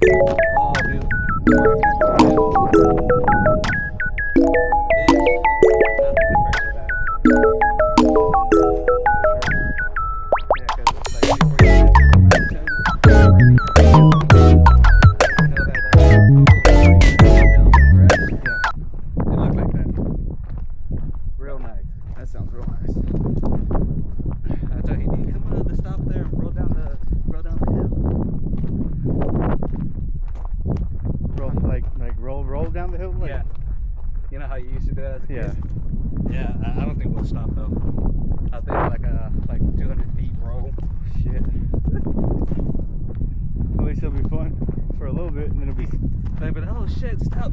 Oh, dude. Real nice. That sounds real nice. I told you, dude, come on to stop there and roll down the hill. Roll down the hill. Like, Yeah. You know how you used to do that as a yeah. kid? Yeah. I don't think we'll stop though. I think like 200 feet roll. Shit. At least it'll be fun for a little bit, and then it'll be. But oh shit, stop.